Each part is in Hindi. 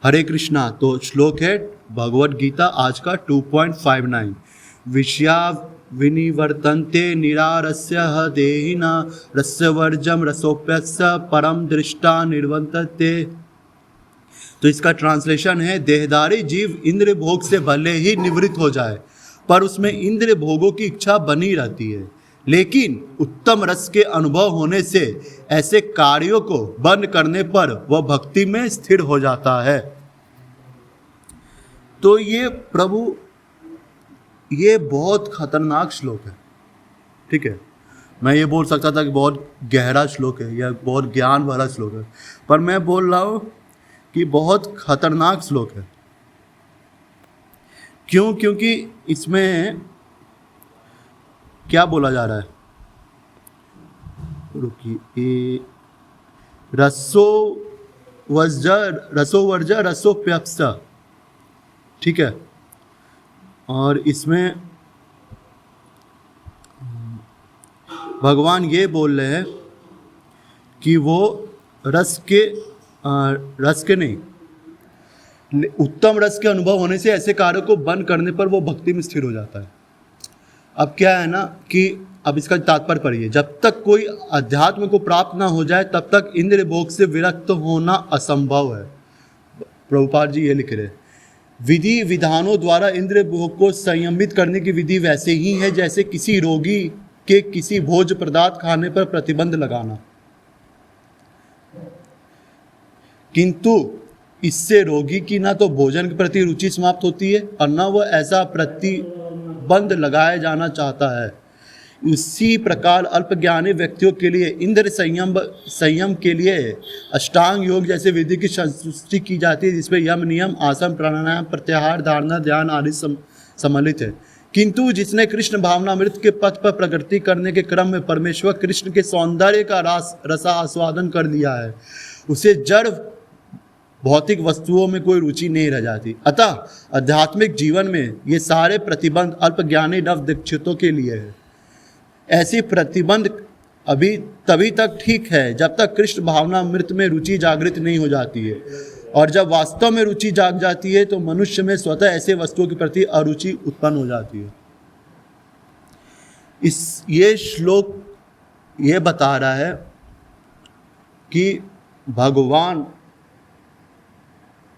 हरे कृष्णा। तो श्लोक है भगवद गीता आज का 2.59। विषया विनिवर्तन्ते निरारस्य देहिना रस्यवर्जम रसोप्यस्य परम दृष्टा निर्वर्तन्ते। तो इसका ट्रांसलेशन है, देहधारी जीव इंद्र भोग से भले ही निवृत्त हो जाए पर उसमें इंद्र भोगों की इच्छा बनी रहती है, लेकिन उत्तम रस के अनुभव होने से ऐसे कार्यों को बंद करने पर वह भक्ति में स्थिर हो जाता है। तो ये प्रभु, ये बहुत खतरनाक श्लोक है। ठीक है, मैं ये बोल सकता था कि बहुत गहरा श्लोक है या बहुत ज्ञान भरा श्लोक है, पर मैं बोल रहा हूँ कि बहुत खतरनाक श्लोक है। क्यों? क्योंकि इसमें क्या बोला जा रहा है, रुकिए, रसोवर्ज रसोप्यप्स। ठीक है, और इसमें भगवान ये बोल रहे हैं कि वो रस के नहीं, उत्तम रस के अनुभव होने से ऐसे कार्यों को बंद करने पर वो भक्ति में स्थिर हो जाता है। अब क्या है ना कि अब इसका तात्पर्य पढ़िए, जब तक कोई अध्यात्म को प्राप्त ना हो जाए तब तक इंद्रिय भोग से विरक्त होना असंभव है। प्रभुपाद जी ये लिख रहे हैं, विधि विधानों द्वारा इंद्रिय भोग को संयमित करने की विधि वैसे ही है जैसे किसी रोगी के किसी भोज्य पदार्थ खाने पर प्रतिबंध लगाना, किंतु इससे रोगी की ना तो भोजन के प्रति रुचि समाप्त होती है और न वह ऐसा प्रतिबंध लगाया जाना चाहता है। उसी प्रकार अल्पज्ञानी व्यक्तियों के लिए इंद्र संयम के लिए अष्टांग योग जैसे विधि की सृष्टि की जाती है, जिसमें यम नियम आसन प्राणायाम प्रत्याहार धारणा ध्यान आदि सम्मिलित है। किंतु जिसने कृष्ण भावनामृत के पथ पर प्रगति करने के क्रम में परमेश्वर कृष्ण के सौंदर्य का रसा आस्वादन कर लिया है, उसे जड़ भौतिक वस्तुओं में कोई रुचि नहीं रह जाती। अतः आध्यात्मिक जीवन में ये सारे प्रतिबंध अल्पज्ञानी नव दीक्षितों के लिए है। ऐसी प्रतिबंध अभी तभी तक ठीक है जब तक कृष्ण भावनामृत में रुचि जागृत नहीं हो जाती है, और जब वास्तव में रुचि जाग जाती है तो मनुष्य में स्वतः ऐसे वस्तुओं के प्रति अरुचि उत्पन्न हो जाती है। ये श्लोक ये बता रहा है कि भगवान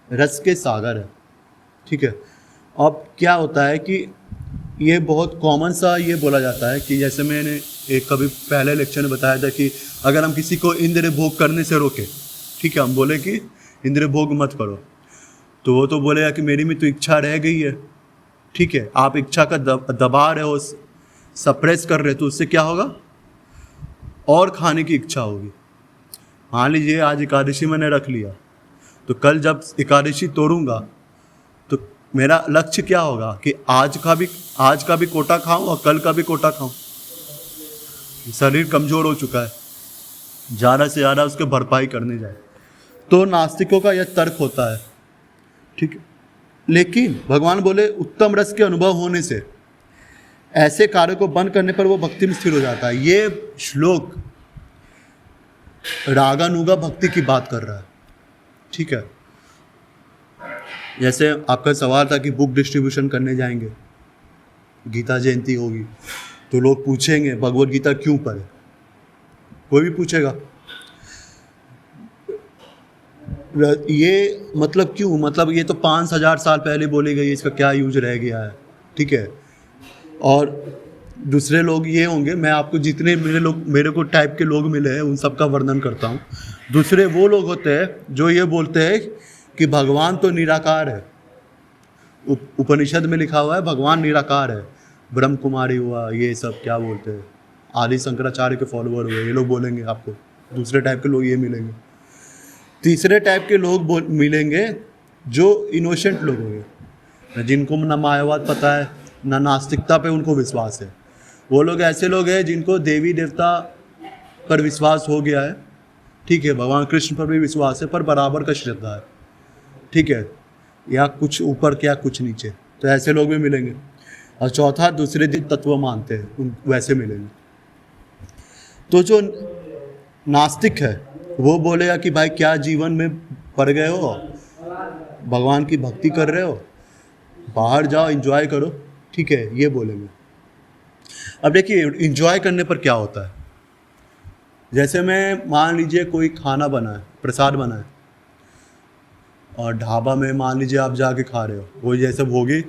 रस के सागर है। ठीक है, अब क्या होता है कि ये बहुत कॉमन सा ये बोला जाता है कि जैसे मैंने एक कभी पहले लेक्चर में बताया था कि अगर हम किसी को इंद्रिय भोग करने से रोके, ठीक है, हम बोले कि इंद्रिय भोग मत करो, तो वो तो बोलेगा कि मेरी में तो इच्छा रह गई है। ठीक है, आप इच्छा का दबा रहे हो, सप्रेस कर रहे हो, तो उससे क्या होगा, और खाने की इच्छा होगी। मान लीजिए आज एकादशी मैंने रख लिया, तो कल जब एकादशी तोड़ूंगा तो मेरा लक्ष्य क्या होगा कि आज का भी कोटा खाऊं और कल का भी कोटा खाऊं। शरीर कमजोर हो चुका है, ज़्यादा से ज़्यादा उसके भरपाई करने जाए, तो नास्तिकों का यह तर्क होता है। ठीक है, लेकिन भगवान बोले उत्तम रस के अनुभव होने से ऐसे कार्यों को बंद करने पर वो भक्ति में स्थिर हो जाता है। ये श्लोक रागानुगा भक्ति की बात कर रहा है। ठीक है, जैसे आपका सवाल था कि बुक डिस्ट्रीब्यूशन करने जाएंगे, गीता जयंती होगी, तो लोग पूछेंगे भगवद गीता क्यों पढ़े, कोई भी पूछेगा। ये मतलब क्यों, मतलब ये तो 5000 साल पहले बोली गई, इसका क्या यूज रह गया है। ठीक है, और दूसरे लोग ये होंगे, मैं आपको जितने मेरे को टाइप के लोग मिले हैं उन सब का वर्णन करता हूँ। दूसरे वो लोग होते हैं जो ये बोलते हैं कि भगवान तो निराकार है, उपनिषद में लिखा हुआ है भगवान निराकार है, ब्रह्म कुमारी हुआ, ये सब क्या बोलते हैं, आदि शंकराचार्य के फॉलोअर हुए, ये लोग बोलेंगे आपको। दूसरे टाइप के लोग ये मिलेंगे। तीसरे टाइप के लोग मिलेंगे जो इनोसेंट लोग होंगे, जिनको ना मायावाद पता है ना नास्तिकता पे उनको विश्वास है। वो लोग ऐसे लोग हैं जिनको देवी देवता पर विश्वास हो गया है। ठीक है, भगवान कृष्ण पर भी विश्वास है पर बराबर का श्रद्धा है। ठीक है, या कुछ ऊपर क्या कुछ नीचे, तो ऐसे लोग भी मिलेंगे। और चौथा, दूसरे दिन तत्व मानते हैं, वैसे मिलेंगे। तो जो नास्तिक है वो बोलेगा कि भाई क्या जीवन में पड़ गए हो, भगवान की भक्ति कर रहे हो, बाहर जाओ एंजॉय करो, ठीक है, ये बोलेंगे। अब देखिए एंजॉय करने पर क्या होता है, जैसे मैं मान लीजिए कोई खाना बना है, प्रसाद बना है, और ढाबा में मान लीजिए आप जाके खा रहे हो, वो जैसे भोगी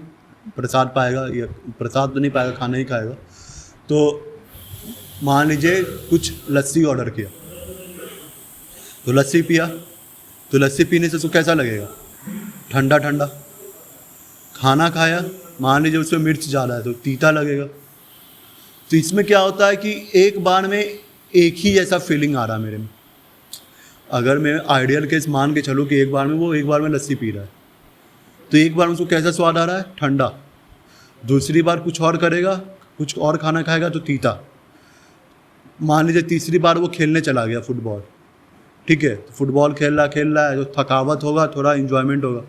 प्रसाद पाएगा, या प्रसाद तो नहीं पाएगा, खाना ही खाएगा। तो मान लीजिए कुछ लस्सी ऑर्डर किया, तो लस्सी पिया, तो लस्सी पीने से उसको कैसा लगेगा, ठंडा ठंडा। खाना खाया, मान लीजिए उसमें मिर्च ज़्यादा है तो तीता लगेगा। तो इसमें क्या होता है कि एक बार में एक ही जैसा फीलिंग आ रहा है मेरे में। अगर मैं आइडियल केस मान के चलूँ कि एक बार में लस्सी पी रहा है, तो एक बार में उसको कैसा स्वाद आ रहा है, ठंडा। दूसरी बार कुछ और करेगा, कुछ और खाना खाएगा तो तीता। मान लीजिए तीसरी बार वो खेलने चला गया फुटबॉल, ठीक है, तो फुटबॉल खेल रहा है, तो थकावट होगा, थोड़ा इन्जॉयमेंट होगा।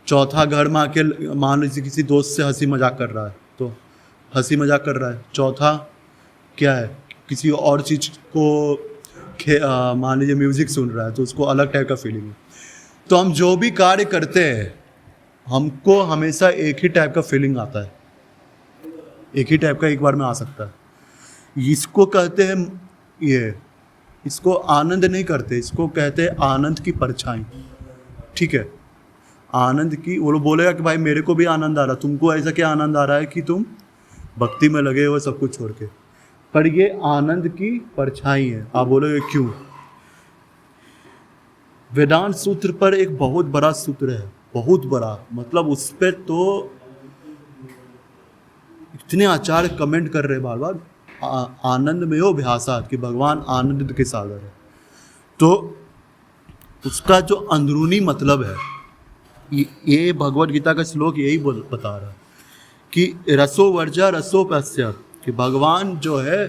चौथा घर में आके मान लीजिए किसी दोस्त से हंसी मजाक कर रहा है, तो हंसी मजाक कर रहा है। चौथा क्या है, किसी और चीज़ को मान लीजिए म्यूज़िक सुन रहा है, तो उसको अलग टाइप का फीलिंग है। तो हम जो भी कार्य करते हैं, हमको हमेशा एक ही टाइप का फीलिंग आता है, एक ही टाइप का एक बार में आ सकता है। इसको कहते हैं इसको आनंद नहीं करते, इसको कहते हैं आनंद की परछाई, ठीक है। आनंद की, वो लोग बोलेगा कि भाई मेरे को भी आनंद आ रहा, तुमको ऐसा क्या आनंद आ रहा है कि तुम भक्ति में लगे हो सब कुछ छोड़ के, पर ये आनंद की परछाई है। आप बोलोगे क्यों? वेदांत सूत्र पर एक बहुत बड़ा सूत्र है, बहुत बड़ा, मतलब उस पर तो इतने आचार्य कमेंट कर रहे बार बार, आनंद में हो अभ्यासात, कि भगवान आनंद के सागर है। तो उसका जो अंदरूनी मतलब है, ये भगवद गीता का श्लोक यही बता रहा है कि रसो वर्जा रसो पश्य, कि भगवान जो है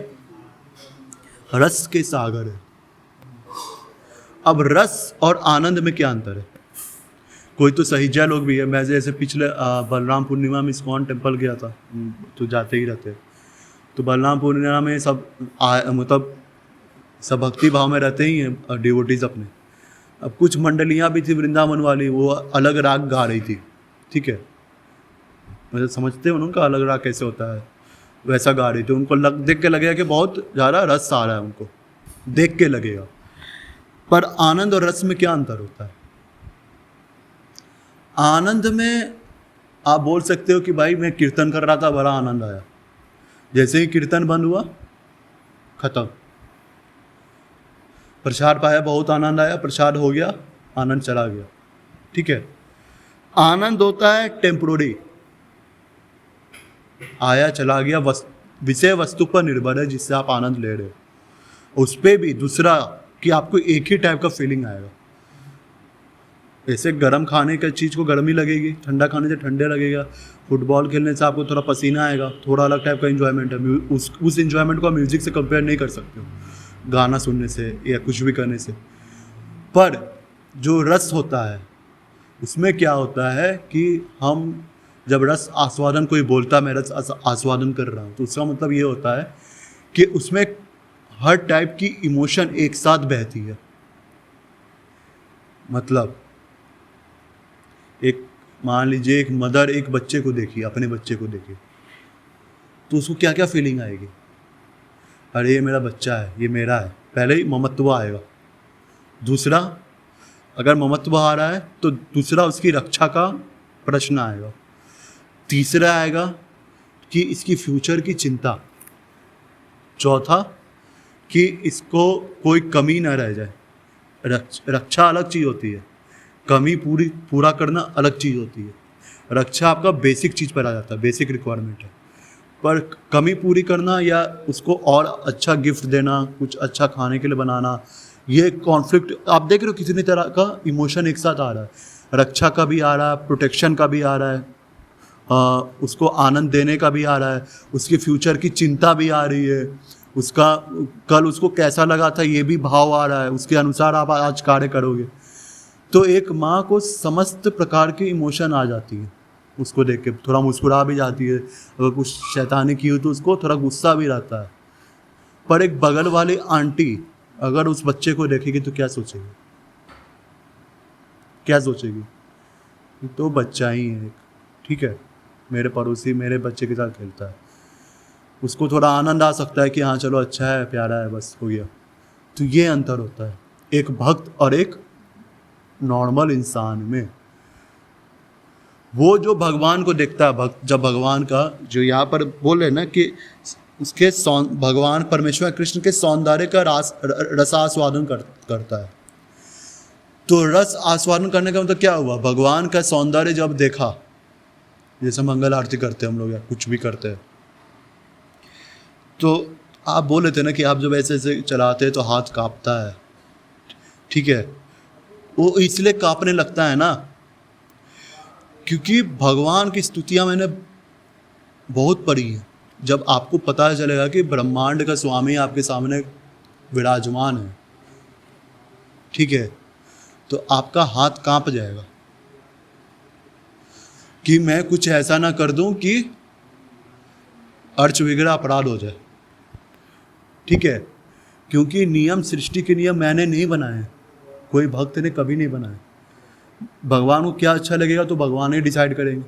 रस के सागर है। अब रस और आनंद में क्या अंतर है? कोई तो सहिजा लोग भी है, मैं जैसे पिछले बलराम पूर्णिमा में इस्कॉन टेम्पल गया था, तो जाते ही रहते, तो बलराम पूर्णिमा में सब मतलब सब भक्ति भाव में रहते ही हैं डिवोटीज अपने। अब कुछ मंडलियाँ भी थी वृंदावन वाली, वो अलग राग गा रही थी, ठीक है, मतलब समझते हो उनका अलग राग कैसे होता है, वैसा गा रही थी। उनको देख के लगेगा कि बहुत ज़्यादा रस आ रहा है, उनको देख के लगेगा। पर आनंद और रस में क्या अंतर होता है? आनंद में आप बोल सकते हो कि भाई मैं कीर्तन कर रहा था, बड़ा आनंद आया, जैसे ही कीर्तन बंद हुआ खत्म, प्रसाद पाया बहुत आनंद आया, प्रसाद हो गया आनंद चला गया, ठीक है। आनंद होता है टेम्पोररी, आया चला गया, विषय वस्तु पर निर्भर है जिससे आप आनंद ले रहे हो। उस पर भी दूसरा कि आपको एक ही टाइप का फीलिंग आएगा। ऐसे गर्म खाने का चीज़ को गर्मी लगेगी, ठंडा खाने से ठंडे लगेगा, फुटबॉल खेलने से आपको थोड़ा पसीना आएगा, थोड़ा अलग टाइप का इन्जॉयमेंट है। उस इन्जॉयमेंट को आप म्यूज़िक से कंपेयर नहीं कर सकते हो, गाना सुनने से या कुछ भी करने से। पर जो रस होता है उसमें क्या होता है कि हम जब रस आस्वादन, कोई बोलता मैं रस आस्वादन कर रहा हूँ, तो उसका मतलब ये होता है कि उसमें हर टाइप की इमोशन एक साथ बहती है। मतलब एक मान लीजिए एक मदर एक बच्चे को देखी, अपने बच्चे को देखे, तो उसको क्या क्या फीलिंग आएगी? अरे ये मेरा बच्चा है, ये मेरा है, पहले ही ममत्व आएगा। दूसरा, अगर ममत्व आ रहा है तो दूसरा उसकी रक्षा का प्रश्न आएगा। तीसरा आएगा कि इसकी फ्यूचर की चिंता। चौथा कि इसको कोई कमी ना रह जाए। रक्षा अलग चीज़ होती है, कमी पूरा करना अलग चीज़ होती है। रक्षा आपका बेसिक चीज़ पर आ जाता है, बेसिक रिक्वायरमेंट है, पर कमी पूरी करना या उसको और अच्छा गिफ्ट देना, कुछ अच्छा खाने के लिए बनाना, ये कॉन्फ्लिक्ट आप देख रहे हो कितनी तरह का इमोशन एक साथ आ रहा है। रक्षा का भी आ रहा है, प्रोटेक्शन का भी आ रहा है, उसको आनंद देने का भी आ रहा है, उसके फ्यूचर की चिंता भी आ रही है, उसका कल उसको कैसा लगा था ये भी भाव आ रहा है, उसके अनुसार आप आज कार्य करोगे। तो एक माँ को समस्त प्रकार की इमोशन आ जाती है, उसको देख के थोड़ा मुस्कुरा भी जाती है, अगर कुछ शैतानी की हो तो उसको थोड़ा गुस्सा भी रहता है। पर एक बगल वाली आंटी अगर उस बच्चे को देखेगी तो क्या सोचेगी? क्या सोचेगी? तो बच्चा ही है एक, ठीक है, मेरे पड़ोसी मेरे बच्चे के साथ खेलता है, उसको थोड़ा आनंद आ सकता है कि हाँ चलो अच्छा है, प्यारा है, बस हो गया। तो ये अंतर होता है एक भक्त और एक नॉर्मल इंसान में। वो जो भगवान को देखता है भक्त, जब भगवान का जो यहाँ पर बोले ना कि उसके भगवान परमेश्वर कृष्ण के सौंदर्य का रसास्वादन करता है। तो रस आस्वादन करने का मतलब क्या हुआ, भगवान का सौंदर्य जब देखा, जैसे मंगल आरती करते हैं हम लोग या कुछ भी करते हैं, तो आप बोले थे ना कि आप जब ऐसे ऐसे चलाते हैं तो हाथ कांपता है, ठीक है, वो इसलिए कांपने लगता है ना क्योंकि भगवान की स्तुतियां मैंने बहुत पढ़ी है। जब आपको पता चलेगा कि ब्रह्मांड का स्वामी आपके सामने विराजमान है, ठीक है, तो आपका हाथ कांप जाएगा कि मैं कुछ ऐसा ना कर दूं कि अर्च विग्रह अपराध हो जाए, ठीक है, क्योंकि नियम, सृष्टि के नियम मैंने नहीं बनाए, कोई भक्त ने कभी नहीं बनाए। भगवान को क्या अच्छा लगेगा तो भगवान ही डिसाइड करेंगे।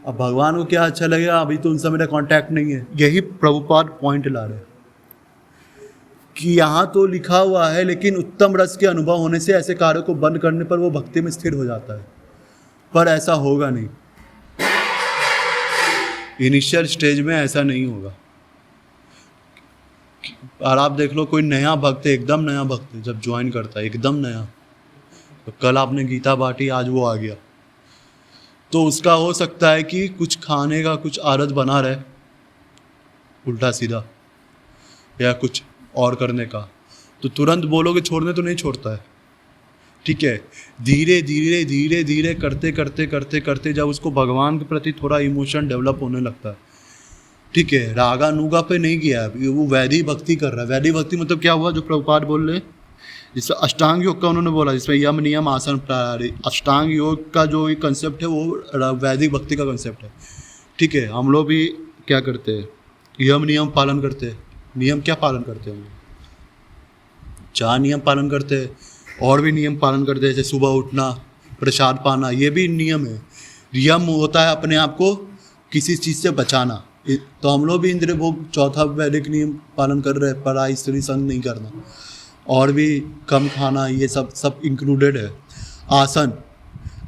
अब भगवान को क्या अच्छा लगेगा, अभी तो उनसे मेरा कांटेक्ट नहीं है। यही प्रभुपाद पॉइंट ला रहे हैं कि यहाँ तो लिखा हुआ है, लेकिन उत्तम रस के अनुभव होने से ऐसे कार्यों को बंद करने पर वो भक्ति में स्थिर हो जाता है, पर ऐसा होगा नहीं, इनिशियल स्टेज में ऐसा नहीं होगा। और आप देख लो कोई नया भक्त है, एकदम नया भक्त है, जब ज्वाइन करता है एकदम नया, तो कल आपने गीता बांटी, आज वो आ गया, तो उसका हो सकता है कि कुछ खाने का कुछ आदत बना रहे उल्टा सीधा या कुछ और करने का, तो तुरंत बोलोगे छोड़ने तो नहीं छोड़ता है, ठीक है। धीरे धीरे धीरे धीरे करते करते करते करते जब उसको भगवान के प्रति थोड़ा इमोशन डेवलप होने लगता है, ठीक है, रागा नुगा पे नहीं किया है, वो वैदिक भक्ति कर रहा है। वैदिक भक्ति मतलब क्या हुआ, जो प्रभुपाद बोल रहे, जिसमें अष्टांग योग का उन्होंने बोला, जिसमें यम नियम आसन प्राणायाम, अष्टांग योग का जो एक कंसेप्ट है वो वैदिक भक्ति का कंसेप्ट है, ठीक है। हम लोग भी क्या करते हैं, यम नियम पालन करते हैं। नियम क्या पालन करते हैं हम लोग, 4 नियम पालन करते हैं, और भी नियम पालन करते हैं, जैसे सुबह उठना, प्रसाद पाना, ये भी नियम है। यम होता है अपने आप को किसी चीज़ से बचाना, तो हम लोग भी इंद्रिय भोग चौथा वैदिक नियम पालन कर रहे हैं, पराई स्त्री संग नहीं करना, और भी कम खाना, ये सब इंक्लूडेड है। आसन,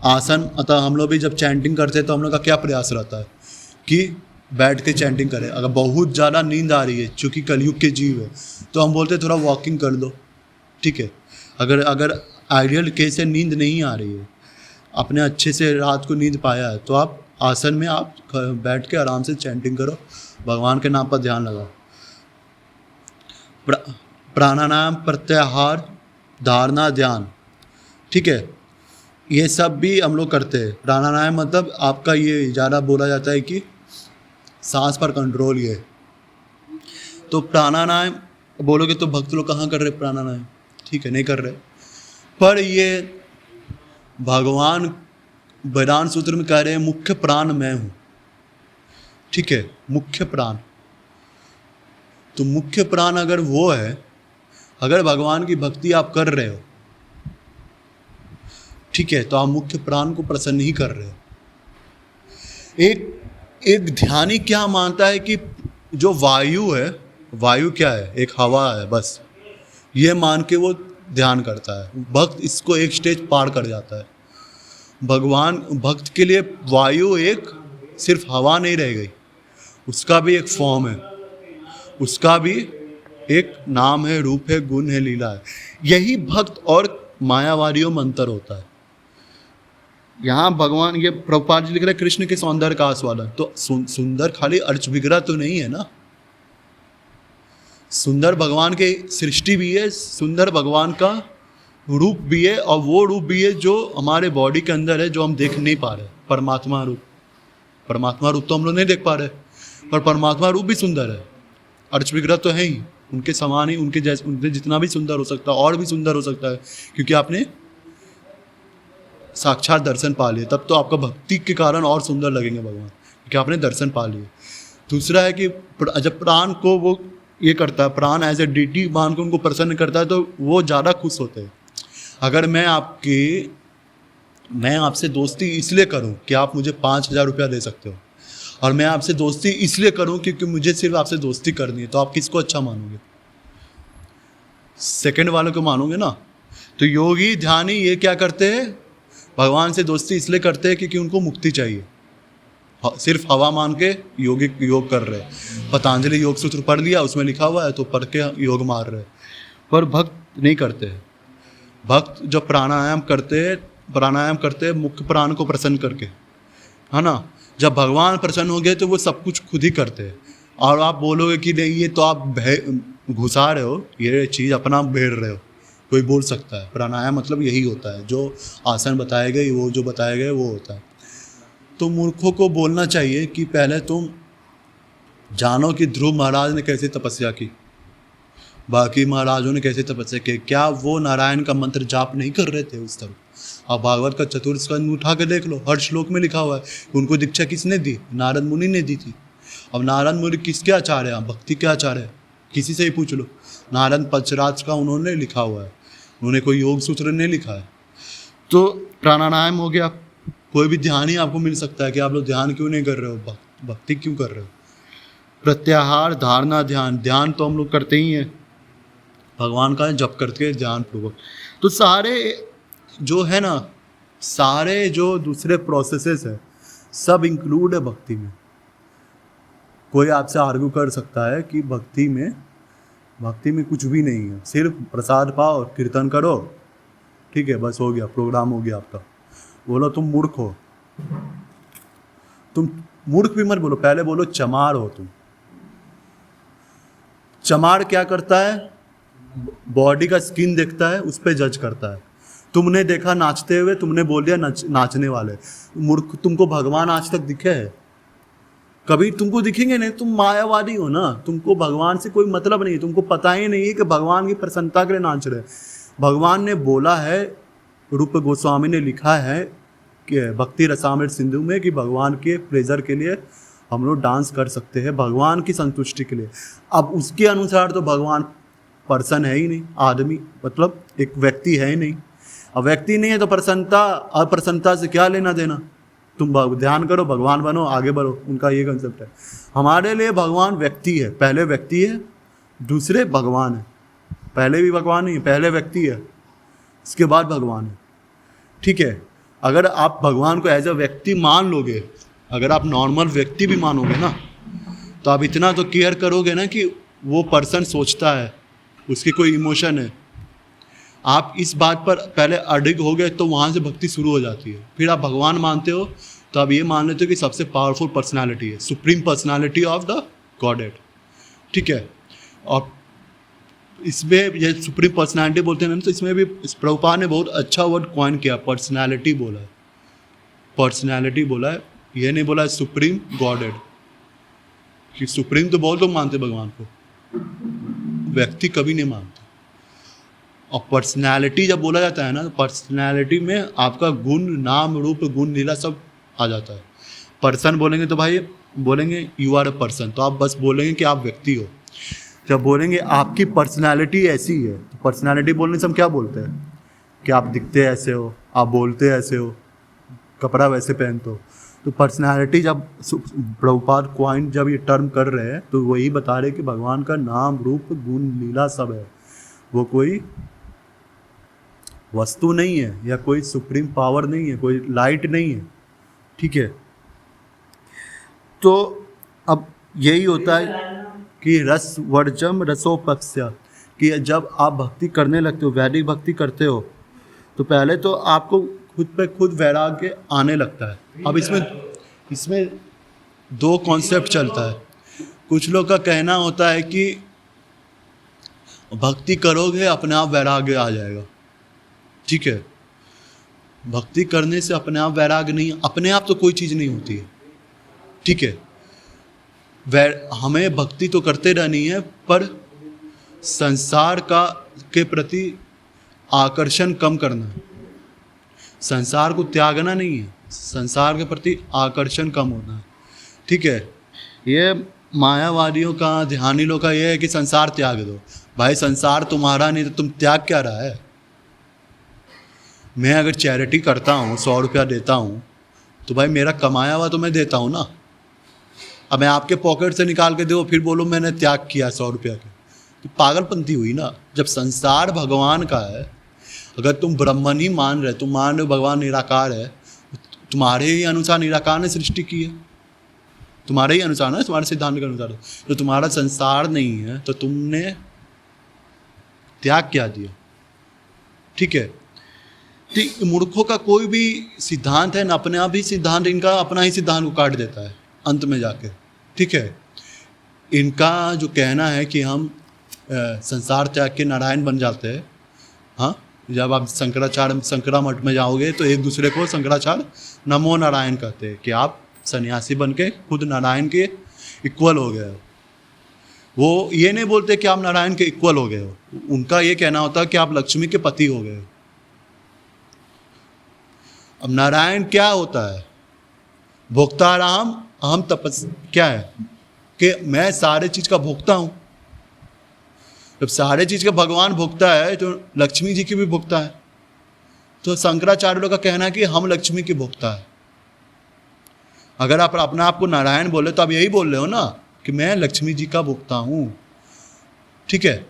आसन अतः हम लोग भी जब चैंटिंग करते हैं तो हम लोग का क्या प्रयास रहता है कि बैठ के चैंटिंग करें। अगर बहुत ज़्यादा नींद आ रही है, चूँकि कलयुग के जीव है, तो हम बोलते हैं थोड़ा वॉकिंग कर लो, ठीक है। अगर आइडियल केस से नींद नहीं आ रही है, अपने अच्छे से रात को नींद पाया है, तो आप आसन में आप बैठ के आराम से चैंटिंग करो, भगवान के नाम पर ध्यान लगाओ। प्राणायाम, प्रत्याहार, धारणा, ध्यान, ठीक है, ये सब भी हम लोग करते हैं। प्राणायाम मतलब आपका ये ज़्यादा बोला जाता है कि सांस पर कंट्रोल, ये तो प्राणायाम बोलोगे तो भक्त लोग कहाँ कर रहे प्राणायाम, ठीक है, नहीं कर रहे, पर ये भगवान वेदांत सूत्र में कह रहे हैं मुख्य प्राण मैं हूँ, ठीक है, मुख्य प्राण। तो मुख्य प्राण अगर वो है, अगर भगवान की भक्ति आप कर रहे हो, ठीक है, तो आप मुख्य प्राण को प्रसन्न ही कर रहे हो। एक ध्यानी क्या मानता है कि जो वायु है, वायु क्या है, एक हवा है, बस ये मान के वो ध्यान करता है। भक्त इसको एक स्टेज पार कर जाता है। भगवान भक्त के लिए वायु एक सिर्फ हवा नहीं रह गई, उसका भी एक फॉर्म है, उसका भी एक नाम है, रूप है, गुण है, लीला है। यही भक्त और मायावादियों में अंतर होता है। यहाँ भगवान, ये प्रभुपाद जी लिख रहे हैं कृष्ण के सौंदर्य का आस्वादन, तो सुंदर खाली अर्च विग्रह तो नहीं है ना, सुंदर भगवान के सृष्टि भी है, सुंदर भगवान का रूप भी है, और वो रूप भी है जो हमारे बॉडी के अंदर है, जो हम देख नहीं पा रहे, परमात्मा रूप। परमात्मा रूप तो हम लोग नहीं देख पा रहे, पर परमात्मा रूप भी सुंदर है। अर्च विग्रह तो है ही, उनके समान ही, उनके जैसे, उनसे जितना भी सुंदर हो सकता है, और भी सुंदर हो सकता है, क्योंकि आपने साक्षात दर्शन पा लिए, तब तो आपका भक्ति के कारण और सुंदर लगेंगे भगवान, क्योंकि आपने दर्शन पा लिए। दूसरा है कि जब प्राण को वो ये करता है, प्राण एज ए डीटी मान के उनको प्रसन्न करता है, तो वो ज़्यादा खुश होते हैं। अगर मैं आपकी मैं आपसे दोस्ती इसलिए करूं कि आप मुझे 5,000 रुपया दे सकते हो, और मैं आपसे दोस्ती इसलिए करूं क्योंकि मुझे सिर्फ आपसे दोस्ती करनी है, तो आप किसको अच्छा मानोगे? सेकंड वाले को मानोगे ना। तो योगी ध्यानी ये क्या करते हैं, भगवान से दोस्ती इसलिए करते हैं क्योंकि उनको मुक्ति चाहिए। सिर्फ हवा मान के योग कर रहे हैं। पतंजलि योग सूत्र पढ़ लिया, उसमें लिखा हुआ है तो पढ़ के योग मार रहे हैं, पर भक्त नहीं करते हैं। भक्त जो प्राणायाम करते हैं मुख्य प्राण को प्रसन्न करके, है ना। जब भगवान प्रसन्न हो गए तो वो सब कुछ खुद ही करते हैं। और आप बोलोगे कि नहीं ये तो आप घुसा रहे हो, ये चीज़ अपना भेड़ रहे हो, कोई बोल सकता है। प्राणायाम मतलब यही होता है, जो आसन बताए गए वो जो बताए गए वो होता है। तो मूर्खों को बोलना चाहिए कि पहले तुम जानो कि ध्रुव महाराज ने कैसे तपस्या की, बाकी महाराजों ने कैसे तपस्या की। क्या वो नारायण का मंत्र जाप नहीं कर रहे थे उस तरह? आप भागवत का चतुर्थ स्कंद उठा के देख लो, हर श्लोक में लिखा हुआ है। उनको दीक्षा किसने दी? नारद मुनि ने दी थी। अब नारद मुनि किसके आचार्य हैं? भक्ति के आचार्य हैं, किसी से ही पूछ लो। नारद पंचराज का उन्होंने लिखा हुआ है, उन्होंने कोई योग सूत्र नहीं लिखा है। तो प्राणायाम हो गया, कोई भी ध्यान ही आपको मिल सकता है कि आप लोग ध्यान क्यों नहीं कर रहे हो, भक्ति क्यों कर रहे हो? प्रत्याहार, धारणा, ध्यान तो हम लोग करते ही हैं, भगवान का जप करके ध्यान पूर्वक। तो सारे जो है ना, सारे जो दूसरे प्रोसेसेस है सब इंक्लूड है भक्ति में। कोई आपसे आर्ग्यू कर सकता है कि भक्ति में कुछ भी नहीं है, सिर्फ प्रसाद पाओ, कीर्तन करो, ठीक है, बस हो गया, प्रोग्राम हो गया आपका। बोलो तुम मूर्ख हो। तुम मूर्ख भी मत बोलो, पहले बोलो चमार हो तुम। चमार क्या करता है? बॉडी का स्किन देखता है, उस पर जज करता है। तुमने देखा नाचते हुए, तुमने बोल दिया नाचने वाले। मूर्ख, तुमको भगवान आज तक दिखे है? कभी तुमको दिखेंगे नहीं, तुम मायावादी हो ना। तुमको भगवान से कोई मतलब नहीं है, तुमको पता ही नहीं है कि भगवान की प्रसन्नता के लिए नाच रहे। भगवान ने बोला है, रूप गोस्वामी ने लिखा है कि भक्ति रसामृत सिंधु में कि भगवान के प्लेजर के लिए हम लोग डांस कर सकते हैं, भगवान की संतुष्टि के लिए। अब उसके अनुसार तो भगवान पर्सन है ही नहीं, आदमी मतलब एक व्यक्ति है ही नहीं। अब व्यक्ति नहीं है तो प्रसन्नता अप्रसन्नता से क्या लेना देना? तुम ध्यान करो, भगवान बनो, आगे बढ़ो, उनका ये कंसेप्ट है। हमारे लिए भगवान व्यक्ति है, पहले व्यक्ति है, दूसरे भगवान है। पहले भी भगवान नहीं है, पहले व्यक्ति है, इसके बाद भगवान है, ठीक है। अगर आप भगवान को एज अ व्यक्ति मान लोगे, अगर आप नॉर्मल व्यक्ति भी मानोगे ना, तो आप इतना तो केयर करोगे ना कि वो पर्सन सोचता है, उसकी कोई इमोशन है। आप इस बात पर पहले अडिग हो गए तो वहाँ से भक्ति शुरू हो जाती है। फिर आप भगवान मानते हो तो आप ये मान लेते हो कि सबसे पावरफुल पर्सनालिटी है, supreme personality of the godhead, ठीक है। और इसमें ये सुप्रीम पर्सनालिटी बोलते हैं ना, तो इसमें भी प्रभुपाद ने बहुत अच्छा वर्ड कॉइन किया, पर्सनालिटी बोला है। पर्सनालिटी बोला है, ये नहीं बोला है सुप्रीम गॉडेड, कि सुप्रीम तो बहुत लोग मानते भगवान को, व्यक्ति कभी नहीं मानते। और पर्सनालिटी जब बोला जाता है ना, तो पर्सनालिटी में आपका गुण, नाम, रूप, गुण, लीला सब आ जाता है। पर्सन बोलेंगे तो भाई बोलेंगे यू आर अ पर्सन, तो आप बस बोलेंगे कि आप व्यक्ति हो। जब बोलेंगे आपकी पर्सनालिटी ऐसी है, तो पर्सनालिटी बोलने से हम क्या बोलते हैं कि आप दिखते ऐसे हो, आप बोलते ऐसे हो, कपड़ा वैसे पहनते हो। तो पर्सनालिटी जब प्रभुपाद क्वाइन जब ये टर्म कर रहे हैं तो वही बता रहे कि भगवान का नाम, रूप, गुण, लीला सब है। वो कोई वस्तु नहीं है या कोई सुप्रीम पावर नहीं है, कोई लाइट नहीं है, ठीक है। तो अब यही होता है कि रस वर्जम रसोपक्ष्य, कि जब आप भक्ति करने लगते हो, वैदिक भक्ति करते हो, तो पहले तो आपको खुद पे खुद वैराग्य आने लगता है। अब इसमें दो कॉन्सेप्ट चलता है। कुछ लोग का कहना होता है कि भक्ति करोगे अपने आप वैराग्य आ जाएगा, ठीक है। भक्ति करने से अपने आप वैराग्य नहीं, अपने आप तो कोई चीज़ नहीं होती है, ठीक है। हमें भक्ति तो करते रहनी है, पर संसार के प्रति आकर्षण कम करना है। संसार को त्यागना नहीं है, संसार के प्रति आकर्षण कम होना है, ठीक है। ये मायावादियों का, ध्यानी लोग का ये है कि संसार त्याग दो। भाई संसार तुम्हारा नहीं तो तुम त्याग क्या रहा है? मैं अगर चैरिटी करता हूँ, 100 रुपया देता हूँ, तो भाई मेरा कमाया हुआ तो मैं देता हूँ ना। अब मैं आपके पॉकेट से निकाल के दो फिर बोलो मैंने त्याग किया 100 रुपया के, तो पागलपंती हुई ना। जब संसार भगवान का है, अगर तुम ब्रह्मन ही मान रहे, तुम मान रहे हो भगवान निराकार है, तुम्हारे ही अनुसार निराकार ने सृष्टि की है, तुम्हारे ही अनुसार ना, तुम्हारे सिद्धांत के अनुसार। तो तुम्हारा संसार नहीं है तो तुमने त्याग क्या दिया? ठीक है, तो मूर्खों का कोई भी सिद्धांत है ना, अपने आप ही सिद्धांत, इनका अपना ही सिद्धांत को काट देता है अंत में जाके। ठीक है, इनका जो कहना है कि हम संसार त्याग के नारायण बन जाते हैं। हाँ, जब आप शंकरा मठ में जाओगे तो एक दूसरे को शंकराचार्य नमो नारायण कहते हैं कि आप सन्यासी बन के खुद नारायण के इक्वल हो गए हो। वो ये नहीं बोलते कि आप नारायण के इक्वल हो गए हो, उनका ये कहना होता है कि आप लक्ष्मी के पति हो गए हो। अब नारायण क्या होता है? भोक्ताराम अहम तपस, क्या है कि मैं सारे चीज का भोक्ता हूं। जब सारे चीज का भगवान भोक्ता है तो लक्ष्मी जी की भी भोक्ता है। तो शंकराचार्यों का कहना है कि हम लक्ष्मी की भोक्ता है। अगर आप अपने आप को नारायण बोले तो आप यही बोल रहे हो ना कि मैं लक्ष्मी जी का भोक्ता हूं। ठीक है,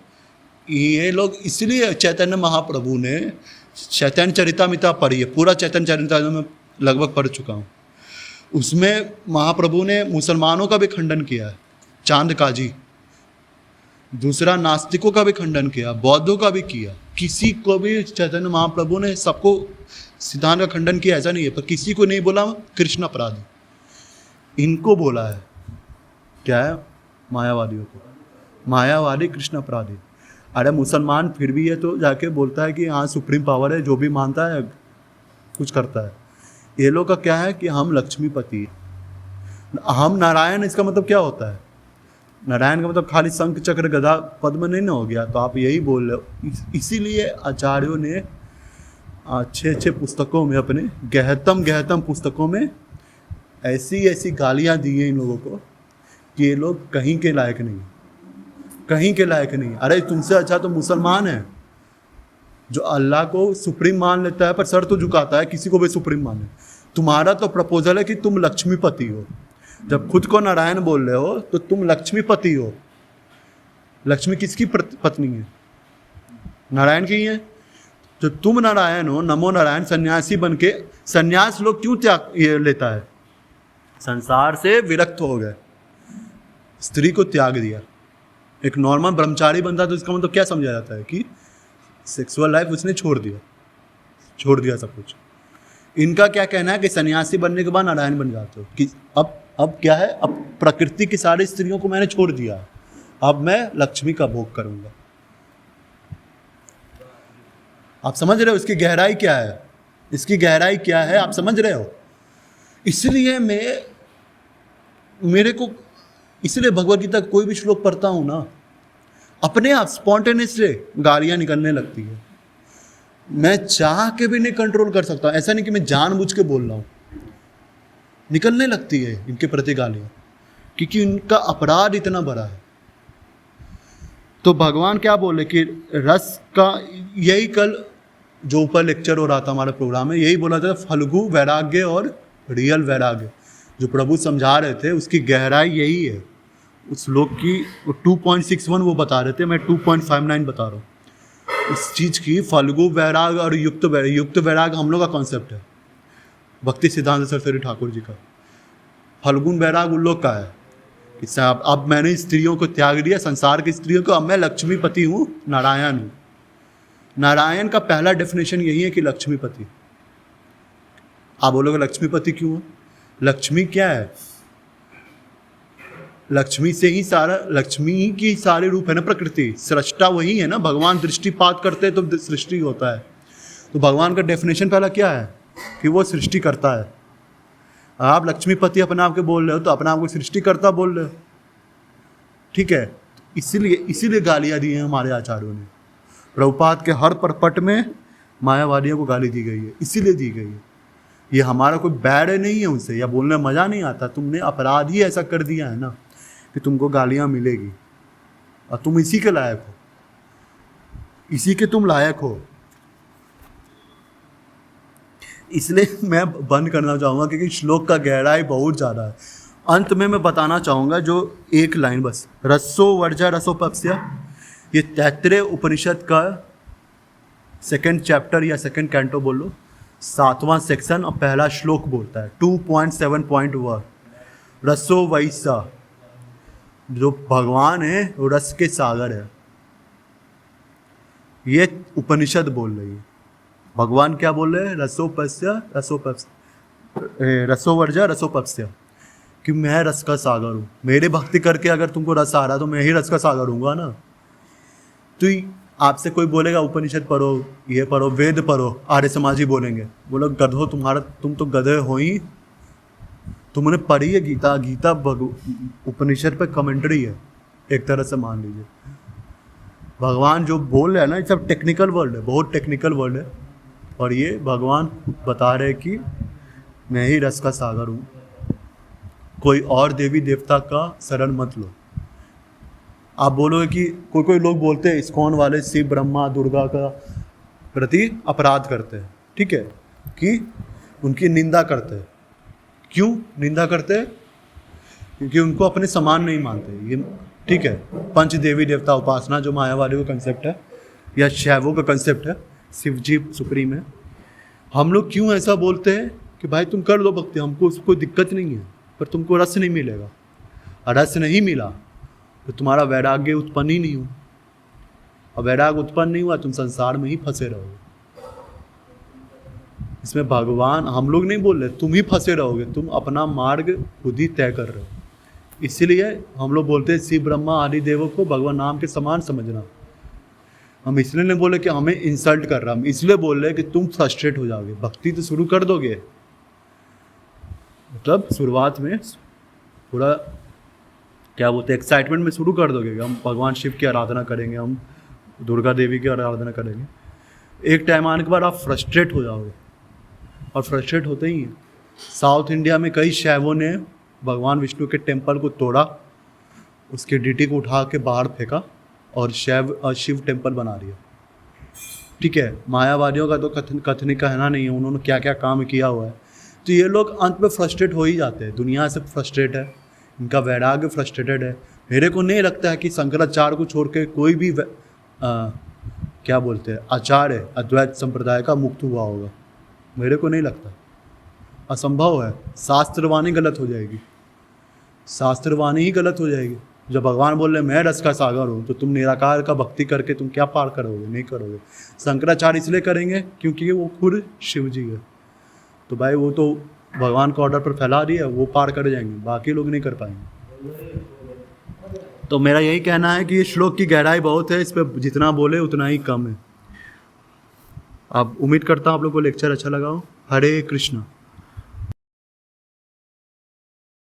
ये लोग इसलिए चैतन्य महाप्रभु ने चैतन्य चरितामृता पढ़ी है, पूरा चैतन्य चरितामृता में लगभग पढ़ चुका हूँ। उसमें महाप्रभु ने मुसलमानों का भी खंडन किया है, चांद काजी। दूसरा नास्तिकों का भी खंडन किया, बौद्धों का भी किया। किसी को भी चैतन्य महाप्रभु ने सबको सिद्धांत का खंडन किया ऐसा नहीं है, पर किसी को नहीं बोला कृष्ण अपराधी। इनको बोला है, क्या है? मायावादियों को, मायावादी कृष्ण अपराधी। अरे मुसलमान फिर भी है तो जाके बोलता है कि हाँ सुप्रीम पावर है, जो भी मानता है कुछ करता है। ये लोग का क्या है कि हम लक्ष्मीपति, हम नारायण। इसका मतलब क्या होता है? नारायण का मतलब खाली शंख चक्र गदा पद्म नहीं ना हो गया। तो आप यही बोल रहे हो। इसीलिए आचार्यों ने अच्छे अच्छे पुस्तकों में, अपने गहतम पुस्तकों में ऐसी गालियाँ दी हैं इन लोगों को कि ये लोग कहीं के लायक नहीं, कहीं के लायक नहीं। अरे तुमसे अच्छा तो मुसलमान है जो अल्लाह को सुप्रीम मान लेता है, पर सर तो झुकाता है किसी को भी सुप्रीम माने। तुम्हारा तो प्रपोजल है कि तुम लक्ष्मीपति हो। जब खुद को नारायण बोल रहे हो तो तुम लक्ष्मीपति हो। लक्ष्मी किसकी पत्नी है? नारायण की है। तो तुम नारायण हो, नमो नारायण। सन्यासी बन के, सन्यास लोग क्यों त्याग ये लेता है? संसार से विरक्त हो गए, स्त्री को त्याग दिया। एक नॉर्मल ब्रह्मचारी बनता तो इसका मतलब क्या समझा जाता है कि सेक्सुअल लाइफ उसने छोड़ दिया सब कुछ। इनका क्या कहना है कि सन्यासी बनने के बाद नारायण बन जाते हो कि अब क्या है, अब प्रकृति की सारी स्त्रियों को मैंने छोड़ दिया, अब मैं लक्ष्मी का भोग करूंगा। आप समझ रहे हो इसकी गहराई क्या है? इसकी गहराई क्या है आप समझ रहे हो? इसलिए मेरे को इसलिए भगवद गीता कोई भी श्लोक पढ़ता हूं ना, अपने आप स्पॉन्टेनियस से गालियां निकलने लगती है। मैं चाह के भी नहीं कंट्रोल कर सकता। ऐसा नहीं कि मैं जानबूझ के बोल रहा हूं, निकलने लगती है इनके प्रति गालियां, क्योंकि इनका अपराध इतना बड़ा है। तो भगवान क्या बोले कि रस का, यही कल जो ऊपर लेक्चर हो रहा था हमारे प्रोग्राम में, यही बोला था फल्गु वैराग्य और रियल वैराग्य जो प्रभु समझा रहे थे, उसकी गहराई यही है। उस श्लोक की 2.61 वो बता रहे थे, मैं 2.59 बता रहा हूँ इस चीज़ की। फल्गु वैराग और युक्त वैराग हम लोग का कॉन्सेप्ट है, भक्ति सिद्धांत सरस्वती ठाकुर जी का। फल्गुन वैराग उन लोग का है कि साहब अब मैंने स्त्रियों को त्याग दिया, संसार की स्त्रियों को, अब मैं लक्ष्मीपति हूँ, नारायण हूँ। नारायण का पहला डेफिनेशन यही है कि लक्ष्मीपति। आप बोलोगे लक्ष्मीपति क्यों है? लक्ष्मी क्या है? लक्ष्मी से ही सारा, लक्ष्मी ही की सारे रूप है ना प्रकृति। सृष्टा वही है ना, भगवान दृष्टिपात करते हैं तो सृष्टि होता है। तो भगवान का डेफिनेशन पहला क्या है कि वो सृष्टि करता है। आप लक्ष्मीपति अपने आप के बोल रहे हो तो अपने आप को सृष्टि करता बोल रहे हो। ठीक है, इसीलिए गालियां दी हैं हमारे आचार्यों ने। प्रभुपाद के हर परपट में मायावादियों को गाली दी गई है, इसीलिए दी गई है। ये हमारा कोई बैड नहीं है उनसे, या बोलने में मजा नहीं आता। तुमने अपराध ही ऐसा कर दिया है ना कि तुमको गालियां मिलेगी, और तुम इसी के लायक हो, इसी के तुम लायक हो। इसलिए मैं बंद करना चाहूँगा क्योंकि श्लोक का गहराई बहुत ज़्यादा है। अंत में मैं बताना चाहूँगा जो एक लाइन बस, रसो वर्जा रसो पप्स्य, ये तैत्तरीय उपनिषद का सेकंड चैप्टर या सेकंड कैंटो बोल लो, 7वां सेक्शन और पहला श्लोक बोलता है 2.7.1, रसो वैसा, जो भगवान है वो रस के सागर है। ये उपनिषद बोल रही है। भगवान क्या बोल रहे हैं? रसो वर्जा रसो पप्स्य, कि मैं रस का सागर हूँ। मेरे भक्ति करके अगर तुमको रस आ रहा तो मैं ही रस का सागर हूँगा ना। तो आपसे कोई बोलेगा उपनिषद पढ़ो, ये पढ़ो, वेद पढ़ो, आर्य समाजी बोलेंगे, बोलो गधो तुम तो गधे हो ही, तुमने पढ़ी है गीता? गीता उपनिषद पे कमेंट्री है एक तरह से, मान लीजिए। भगवान जो बोल रहे हैं ना, ये सब टेक्निकल वर्ड है, बहुत टेक्निकल वर्ड है, और ये भगवान बता रहे कि मैं ही रस का सागर हूँ, कोई और देवी देवता का शरण मत लो। आप बोलोगे कि कोई लोग बोलते हैं इस्कॉन वाले शिव ब्रह्मा दुर्गा का प्रति अपराध करते हैं, ठीक है, कि उनकी निंदा करते हैं। क्यों निंदा करते हैं? क्योंकि उनको अपने समान नहीं मानते ये, ठीक है। पंच देवी देवता उपासना जो मायावादियों का कंसेप्ट है या शैवों का कंसेप्ट है, शिव जी सुप्रीम है। हम लोग क्यों ऐसा बोलते हैं कि भाई तुम कर लो भक्ति, हमको उसको कोई दिक्कत नहीं है, पर तुमको रस नहीं मिलेगा। रस नहीं मिला तो तुम्हारा वैराग्य उत्पन्न ही नहीं हुआ, और वैराग्य उत्पन्न नहीं हुआ तुम संसार में ही फंसे रहोगे। इसमें भगवान, हम लोग नहीं बोल रहे, तुम ही फंसे रहोगे, तुम अपना मार्ग खुद ही तय कर रहे हो। इसीलिए हम लोग बोलते हैं शिव ब्रह्मा आदि देवों को भगवान नाम के समान समझना। हम इसलिए नहीं बोले कि हमें इंसल्ट कर रहा, हम इसलिए बोल रहे हैं कि तुम फ्रस्ट्रेट हो जाओगे। भक्ति तो शुरू कर दोगे, मतलब शुरुआत में थोड़ा क्या बोलते हैं एक्साइटमेंट में शुरू कर दोगे, हम भगवान शिव की आराधना करेंगे, हम दुर्गा देवी की आराधना करेंगे। एक टाइम आने के बाद आप फ्रस्ट्रेट हो जाओगे, और फ्रस्ट्रेट होते ही हैं। साउथ इंडिया में कई शैवों ने भगवान विष्णु के टेम्पल को तोड़ा, उसके डीटी को उठा के बाहर फेंका और शिव टेम्पल बना दिया, ठीक है। मायावादियों का तो कथनी कहना नहीं है, उन्होंने क्या क्या काम किया हुआ है। तो ये लोग अंत में फ्रस्ट्रेट हो ही जाते हैं, दुनिया से फ्रस्ट्रेट है, इनका वैराग्य फ्रस्ट्रेटेड है। मेरे को नहीं लगता है कि शंकराचार्य को छोड़ के कोई भी क्या बोलते हैं आचार्य अद्वैत संप्रदाय का मुक्त हुआ होगा, मेरे को नहीं लगता, असंभव है। शास्त्रवाणी गलत हो जाएगी, शास्त्रवाणी ही गलत हो जाएगी। जब भगवान बोल रहे मैं रस का सागर हूँ, तो तुम निराकार का भक्ति करके तुम क्या पार करोगे? नहीं करोगे। शंकराचार्य इसलिए करेंगे क्योंकि वो खुद शिव जी है, तो भाई वो तो भगवान का ऑर्डर पर फैला दिया, वो पार कर जाएंगे, बाकी लोग नहीं कर पाएंगे। तो मेरा यही कहना है कि ये श्लोक की गहराई बहुत है, इस पर जितना बोले उतना ही कम है। अब उम्मीद करता हूँ आप लोग को लेक्चर अच्छा लगा हो। हरे कृष्ण।